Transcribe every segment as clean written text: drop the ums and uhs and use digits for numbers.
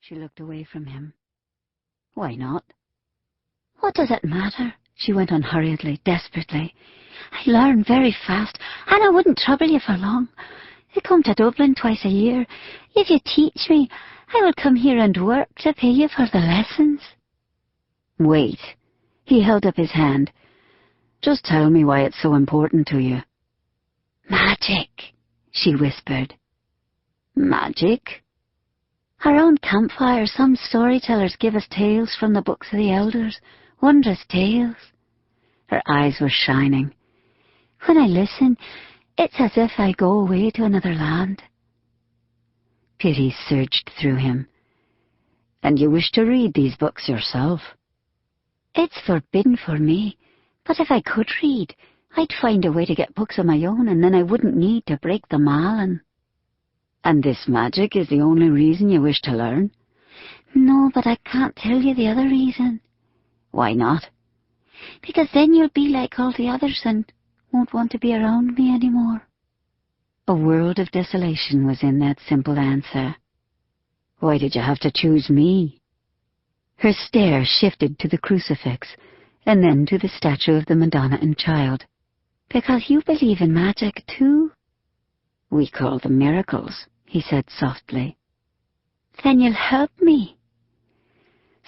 She looked away from him. Why not? What does it matter? She went on hurriedly, desperately. I learn very fast, and I wouldn't trouble you for long. I come to Dublin twice a year. If you teach me, I will come here and work to pay you for the lessons. Wait. He held up his hand. Just tell me why it's so important to you. Magic, she whispered. Magic? Around campfire, some storytellers give us tales from the books of the elders, wondrous tales. Her eyes were shining. When I listen, it's as if I go away to another land. Pity surged through him. And you wish to read these books yourself? It's forbidden for me, but if I could read, I'd find a way to get books of my own, and then I wouldn't need to break the malin. And this magic is the only reason you wish to learn? No, but I can't tell you the other reason. Why not? Because then you'll be like all the others and won't want to be around me anymore. A world of desolation was in that simple answer. Why did you have to choose me? Her stare shifted to the crucifix, and then to the statue of the Madonna and Child. Because you believe in magic, too? We call them miracles, he said softly. Then you'll help me.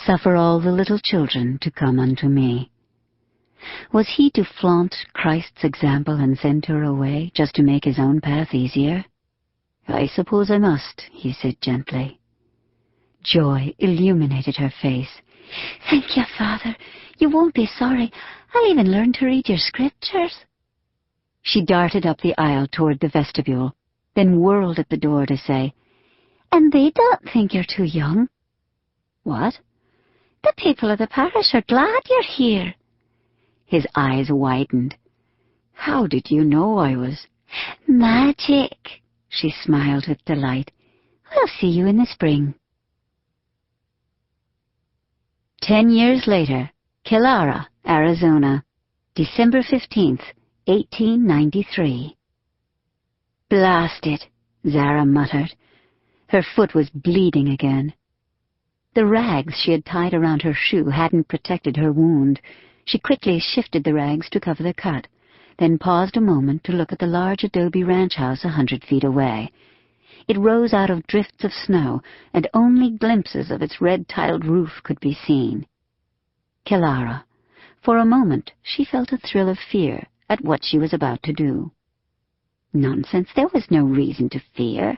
Suffer all the little children to come unto me. Was he to flaunt Christ's example and send her away, just to make his own path easier? I suppose I must, he said gently. Joy illuminated her face. Thank you, Father. You won't be sorry. I'll even learn to read your scriptures. She darted up the aisle toward the vestibule, then whirled at the door to say, And they don't think you're too young. What? The people of the parish are glad you're here. His eyes widened. How did you know I was? Magic, she smiled with delight. I'll see you in the spring. 10 years later, Killara, Arizona, December 15th, 1893. Blast it, Zara muttered. Her foot was bleeding again. The rags she had tied around her shoe hadn't protected her wound. She quickly shifted the rags to cover the cut, then paused a moment to look at the large adobe ranch house 100 feet away. It rose out of drifts of snow, and only glimpses of its red-tiled roof could be seen. Killara. For a moment she felt a thrill of fear at what she was about to do. Nonsense, there was no reason to fear.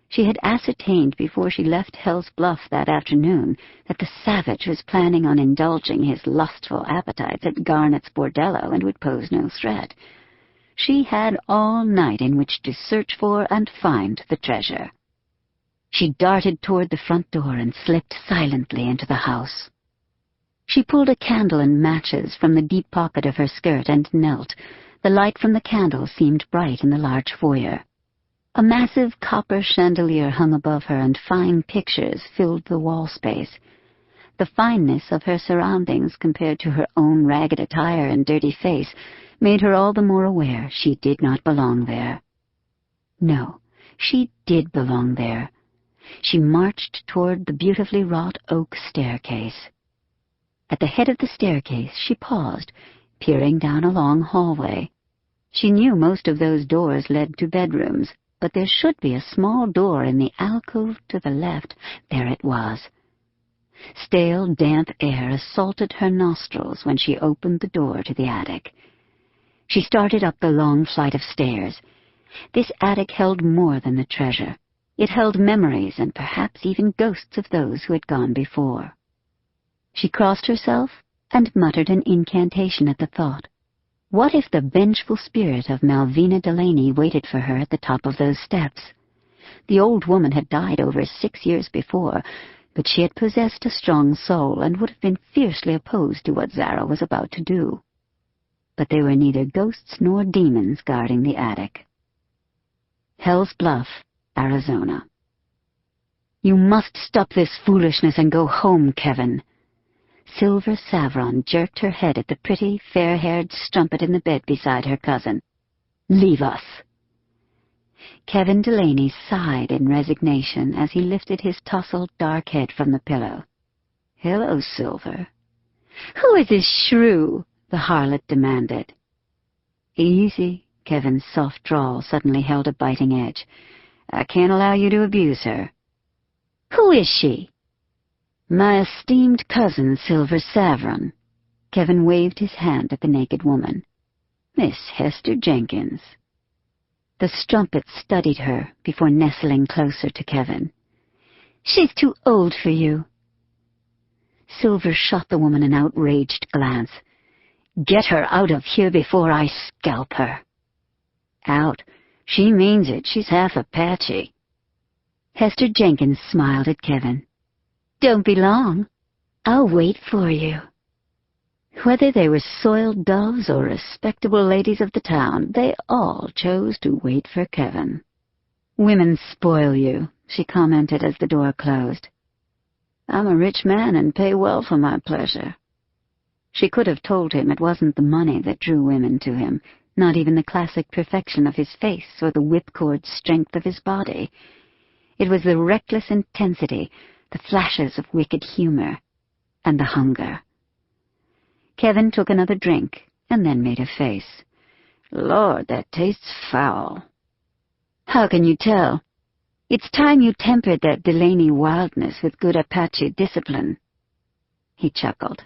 She had ascertained before she left Hell's Bluff that afternoon that the savage was planning on indulging his lustful appetites at Garnet's bordello and would pose no threat. She had all night in which to search for and find the treasure. She darted toward the front door and slipped silently into the house. She pulled a candle and matches from the deep pocket of her skirt and knelt. The light from the candle seemed bright in the large foyer. A massive copper chandelier hung above her, and fine pictures filled the wall space. The fineness of her surroundings compared to her own ragged attire and dirty face made her all the more aware she did not belong there. No, she did belong there. She marched toward the beautifully wrought oak staircase. At the head of the staircase she paused, peering down a long hallway. She knew most of those doors led to bedrooms, but there should be a small door in the alcove to the left. There it was. Stale, damp air assaulted her nostrils when she opened the door to the attic. She started up the long flight of stairs. This attic held more than the treasure. It held memories and perhaps even ghosts of those who had gone before. She crossed herself and muttered an incantation at the thought. What if the vengeful spirit of Malvina Delaney waited for her at the top of those steps? The old woman had died over 6 years before, but she had possessed a strong soul and would have been fiercely opposed to what Zara was about to do. But there were neither ghosts nor demons guarding the attic. Hell's Bluff, Arizona. You must stop this foolishness and go home, Kevin. Silver Savron jerked her head at the pretty, fair-haired strumpet in the bed beside her cousin. Leave us. Kevin Delaney sighed in resignation as he lifted his tousled dark head from the pillow. "Hello, Silver." "Who is this shrew?" the harlot demanded. "Easy," Kevin's soft drawl suddenly held a biting edge. "I can't allow you to abuse her." "Who is she?" "My esteemed cousin, Silver Saveron." Kevin waved his hand at the naked woman. "Miss Hester Jenkins." The strumpet studied her before nestling closer to Kevin. "She's too old for you." Silver shot the woman an outraged glance. "Get her out of here before I scalp her." "Out. She means it. She's half Apache." Hester Jenkins smiled at Kevin. "Don't be long. I'll wait for you." Whether they were soiled doves or respectable ladies of the town, they all chose to wait for Kevin. "Women spoil you," she commented as the door closed. "I'm a rich man and pay well for my pleasure." She could have told him it wasn't the money that drew women to him, not even the classic perfection of his face or the whipcord strength of his body. It was the reckless intensity, the flashes of wicked humor, and the hunger. Kevin took another drink and then made a face. "Lord, that tastes foul." "How can you tell? It's time you tempered that Delaney wildness with good Apache discipline." He chuckled.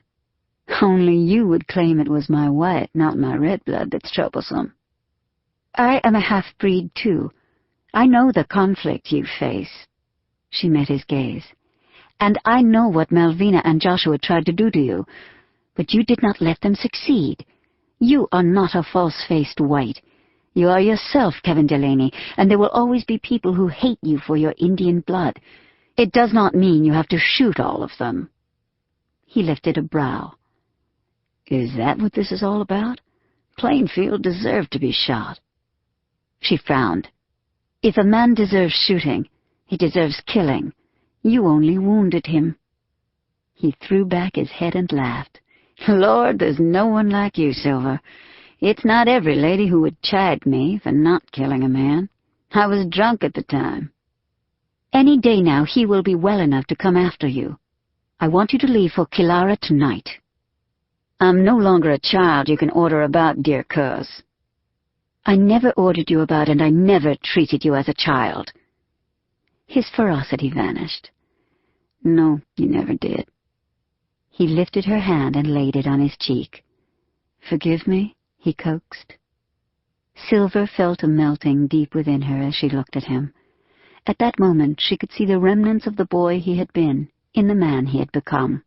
"Only you would claim it was my white, not my red blood that's troublesome." "I am a half-breed, too. I know the conflict you face." She met his gaze. "And I know what Malvina and Joshua tried to do to you, but you did not let them succeed. You are not a false-faced white. You are yourself, Kevin Delaney, and there will always be people who hate you for your Indian blood. It does not mean you have to shoot all of them." He lifted a brow. "Is that what this is all about? Plainfield deserved to be shot." She frowned. "If a man deserves shooting, he deserves killing. You only wounded him." He threw back his head and laughed. "Lord, there's no one like you, Silver. It's not every lady who would chide me for not killing a man. I was drunk at the time." "Any day now he will be well enough to come after you. I want you to leave for Killara tonight." "I'm no longer a child you can order about, dear coz." "I never ordered you about, and I never treated you as a child." His ferocity vanished. "No, you never did." He lifted her hand and laid it on his cheek. "Forgive me?" he coaxed. Silver felt a melting deep within her as she looked at him. At that moment she could see the remnants of the boy he had been in the man he had become.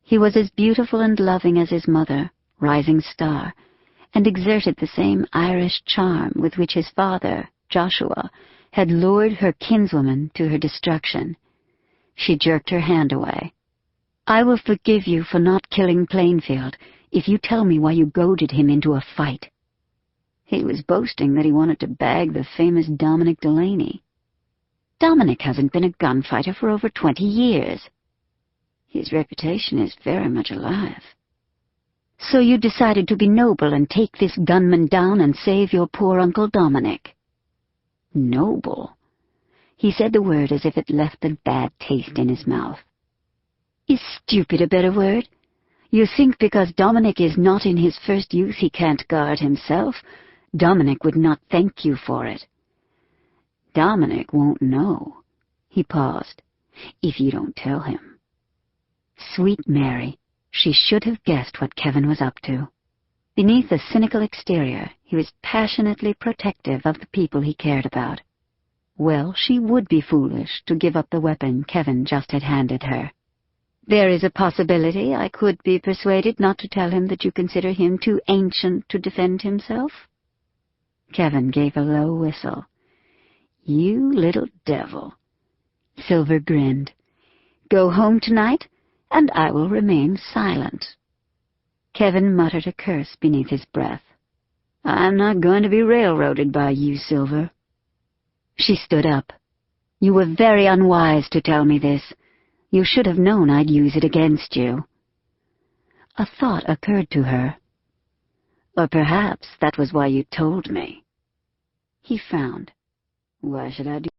He was as beautiful and loving as his mother, rising star, and exerted the same Irish charm with which his father, Joshua, had lured her kinswoman to her destruction. She jerked her hand away. "I will forgive you for not killing Plainfield if you tell me why you goaded him into a fight." "He was boasting that he wanted to bag the famous Dominic Delaney." "Dominic hasn't been a gunfighter for over 20 years. "His reputation is very much alive." "So you decided to be noble and take this gunman down and save your poor Uncle Dominic." "Noble?" He said the word as if it left a bad taste in his mouth. "Is stupid a better word? You think because Dominic is not in his first youth he can't guard himself? Dominic would not thank you for it." "Dominic won't know." He paused. "If you don't tell him." Sweet Mary, she should have guessed what Kevin was up to. Beneath a cynical exterior, he was passionately protective of the people he cared about. Well, she would be foolish to give up the weapon Kevin just had handed her. "There is a possibility I could be persuaded not to tell him that you consider him too ancient to defend himself?" Kevin gave a low whistle. "You little devil." Silver grinned. "Go home tonight, and I will remain silent." Kevin muttered a curse beneath his breath. "I'm not going to be railroaded by you, Silver." She stood up. "You were very unwise to tell me this. You should have known I'd use it against you." A thought occurred to her. "Or perhaps that was why you told me." He frowned. Why should I do